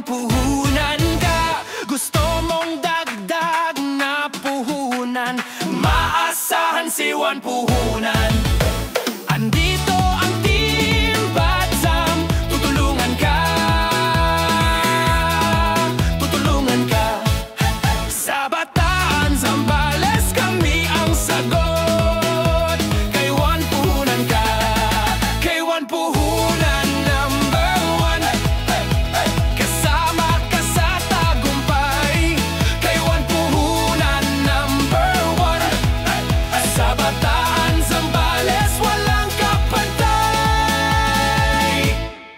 Juan puhunan ka. Gusto mong dagdag na puhunan, maasahan si Juan puhunan. Andito ang Team Batsam, tutulungan ka. Tutulungan ka. Sa Bataan, Zambales, kami ang sagot. Kay Juan puhunan ka. Kay Juan puhunan number one. Kasama ka sa tagumpay. Kay Juan puhunan number one. Sa Bataan, Zambales, walang kapantay.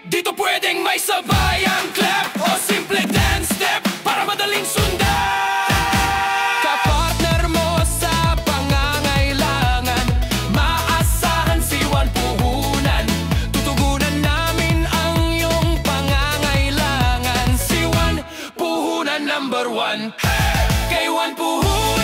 Dito pwedeng may sabayang clap o simple dance step para madaling sundan. Kapartner mo sa pangangailangan, maasahan si Juan puhunan. Tutugunan namin ang iyong pangangailangan. Si Juan puhunan number one. Kay Juan puhunan